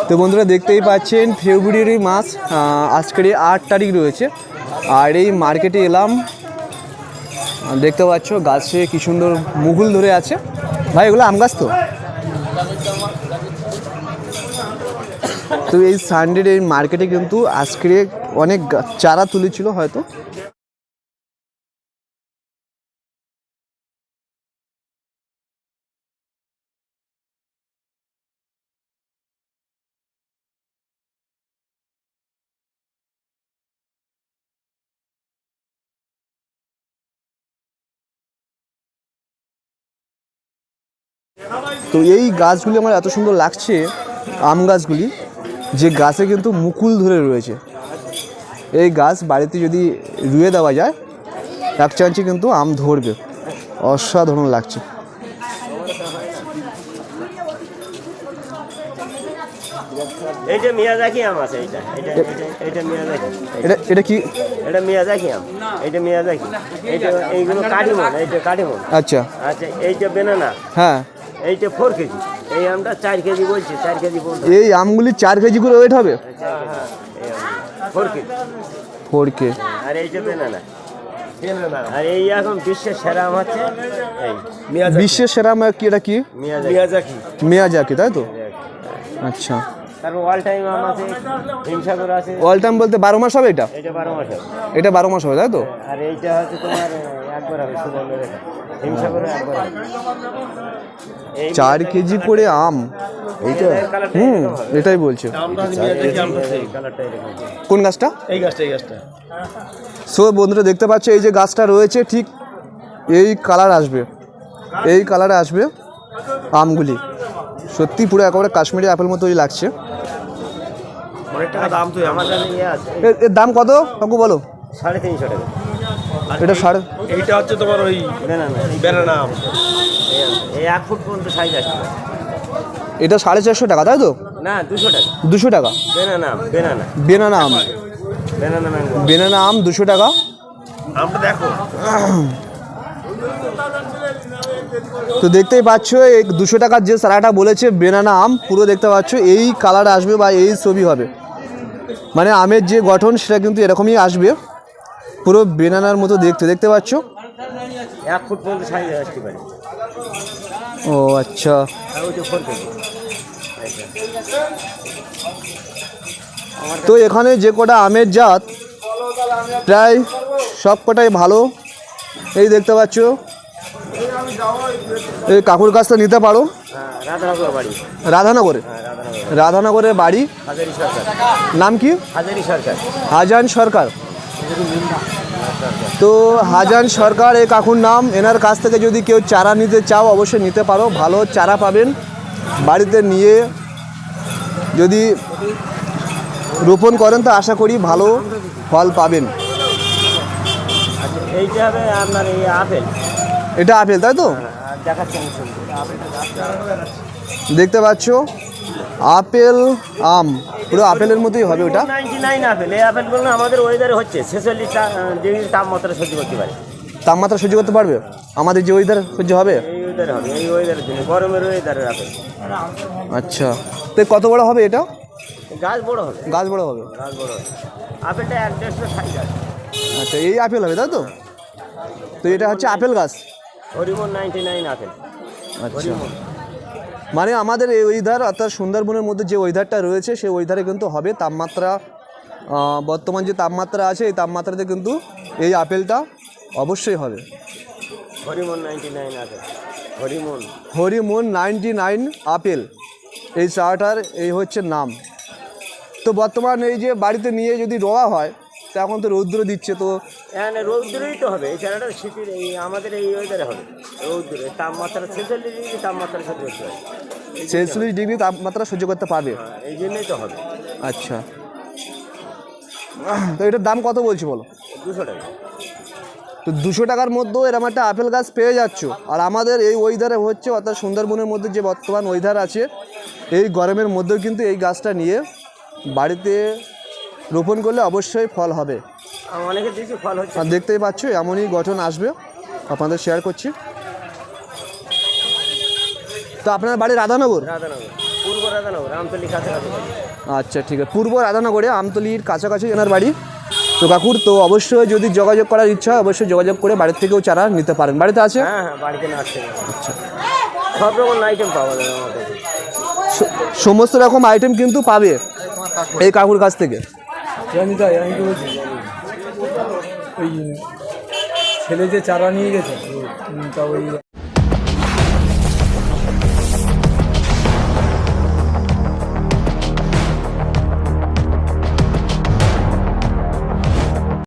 তো বন্ধুরা দেখতেই পাচ্ছেন ফেব্রুয়ারি মাস, আজকের 8 তারিখ রয়েছে। আর এই মার্কেটে এলাম, দেখতে পাচ্ছ গাছে কি সুন্দর মুকুল ধরে আছে। ভাই এগুলো আম গাছ তো? তো এই সানডের এই মার্কেটে কিন্তু আজকে অনেক চারা তুলেছিল হয়তো। তো এই গাছগুলি আমার এত সুন্দর লাগছে, আম গাছগুলি, যে গাছে কিন্তু মুকুল ধরে রয়েছে। এই গাছ বাড়িতে যদি রুয়ে দেওয়া যায় এক চান্সে কিন্তু আম ধরবে, অসাধারণ লাগছে। এইটা মিয়াজাকি আম আছে, এইটা মিয়াজাকি। এটা কি? এটা মিয়াজাকি আম, এইটা মিয়াজাকি। এইগুলো কাটিমন, এইটা কাটিমন। আচ্ছা আচ্ছা, এইটা বেনানা। হ্যাঁ, এইটা 4 কেজি। এই আমটা 4 কেজি বলছে, 4 কেজি বলছে। এই আমগুলি 4 কেজি করে ওয়েট হবে? হ্যাঁ, 4 কেজি। 4K। আর এইটা বেনানা। আর এই এখন বিশ্বের সেরা আম হচ্ছে এই বিশ্বের সেরা আম কি? এটা কি? মিয়াজাকি। মিয়াজাকি, তাই তো? আচ্ছা, তারপর অল টাইম আম আছে, হিমসাগর আছে। অল টাইম বলতে 12 মাস হবে এটা? এটা 12 মাস হবে। এটা 12 মাস হবে, তাই তো? আর এইটা হচ্ছে তোমার একবার হবে, সুগন্ধ রেখা। হিমসাগরে একবার হবে। 4 কেজি করে আম এইটা? এটাই বলছে। কোন গাছটা? এই গাছটা। সো বন্ধুরা দেখতে পাচ্ছ এই যে গাছটা রয়েছে, ঠিক এই কালার আসবে, এই কালারে আসবে আমগুলি। সত্যি পুরো একেবারে কাশ্মীরি আপেল মতোই লাগছে। অনেক টাকা দাম তো আমার জানি আছে। এর দাম কত কাকু বলো? 350 টাকা। এটা এইটা হচ্ছে তোমার ওই বেনানা আম। এই 1 ফুট পর্যন্ত সাইজ আসছে। এটা 450 টাকা, তাই তো? না, 200 টাকা। 200 টাকা? বেনানা আম, বেনানা আম, ম্যাঙ্গো। বেনানা আম 200 টাকা। আমটা দেখো। তো দেখতেই পাচ্ছ এই 200 টাকার যে সারাটা বলেছে বেনানা আম, পুরো দেখতে পাচ্ছ এই কালার আসবে বা এই ছবি হবে, মানে আমের যে গঠন সেটা কিন্তু এরকমই আসবে, পুরো বেনানার মতো দেখতে পাচ্ছ। 1 ফুট পর্যন্ত সাইজ আসতে পারে। ও আচ্ছা। তো এখানে যে কটা আমের জাত প্রায় সব কটাই ভালো। এই দেখতে পাচ্ছ এই কাকুর কাছটা নিতে পারো। রাধানগরে? রাধানগরের বাড়ি। নাম কি? হাজান সরকার। তো হাজান সরকার এই কাকুর নাম। এনার কাছ থেকে যদি কেউ চারা নিতে চাও অবশ্যই নিতে পারো, ভালো চারা পাবেন। বাড়িতে নিয়ে যদি রোপণ করেন তো আশা করি ভালো ফল পাবেন। এইটা হবে আপনার এই আপেল। এটা আপেল, তাই তো? দেখতে পাচ্ছ আপেল আম, পুরো আপেলের মতোই হবে ওটা। 99 আপেল। এই আপেলগুলো আমাদের ওয়েদারে হচ্ছে 46 ডিগ্রি তাপমাত্রা সহ্য করতে পারে। তাপমাত্রা সহ্য করতে পারবে? আমাদের যে ওয়েদার সহ্য হবে? এই ওয়েদারে হবে, এই ওয়েদারের জন্য, গরমের ওয়েদারের আপেল। আচ্ছা, তো কত বড় হবে এটা? গাছ বড় হবে। গাছ বড় হবে। আপেলটা 1-1.5 সাইজ আছে। আচ্ছা, এই আপেল হবে, তাই তো? তো এটা হচ্ছে আপেল গাছ। হরিমন 99 আপেল। আচ্ছা, মানে আমাদের এই ওয়েদার অর্থাৎ সুন্দরবনের মধ্যে যে ওয়েদারটা রয়েছে সেই ওয়েদারে কিন্তু হবে। তাপমাত্রা বর্তমান যে তাপমাত্রা আছে এই তাপমাত্রাতে কিন্তু এই আপেলটা অবশ্যই হবে। হরিমন 99 আপেল। হরিমন 99 আপেল এই চারাটার এই হচ্ছে নাম। তো বর্তমান এই যে বাড়িতে নিয়ে যদি রোয়া হয় তো এখন তো রৌদ্র দিচ্ছে, তো রৌদ্রই তো হবে। এই চারাটা শীতের এই আমাদের এই ওয়েদারে হবে। রৌদ্রে তাপমাত্রা 46 ডিগ্রি তাপমাত্রা সহ্য করতে পারে। 46 ডিগ্রি তাপমাত্রা সহ্য করতে পারবে। এই জন্যই তো হবে। আচ্ছা, তো এটার দাম কত বলছি বলো? 200 টাকা। তো 200 টাকার মধ্যেও এরকম একটা আপেল গাছ পেয়ে যাচ্ছ। আর আমাদের এই ওয়েদারে হচ্ছে অর্থাৎ সুন্দরবনের মধ্যে যে বর্তমান ওয়েদার আছে এই গরমের মধ্যেও কিন্তু এই গাছটা নিয়ে বাড়িতে রোপণ করলে অবশ্যই ফল হবে। অনেকের দেখছি ফল হচ্ছে। আর দেখতেই পাচ্ছ এমনই গঠন আসবে, আপনাদের শেয়ার করছি। তো আপনার বাড়ি রাধানগর? রাধানগর পূর্ব রাধানগর আমতলি কাছাকাছি বাড়ি। আচ্ছা ঠিক আছে, পূর্ব রাধানগরে আমতলির কাছাকাছি এনার বাড়ি। তো কাকুর তো অবশ্যই যদি যোগাযোগ করার ইচ্ছা হয় অবশ্যই যোগাযোগ করে বাড়ির থেকেও চারা নিতে পারেন। বাড়িতে আছে? হ্যাঁ হ্যাঁ, বাড়িতে নাচছে। আচ্ছা, সব রকম আইটেম পাওয়া যাবে আমার কাছে। সমস্ত রকম আইটেম কিন্তু পাবে এই কাকুর কাছ থেকে। ওই ছেলে যে চারা নিয়ে গেছে তা ওই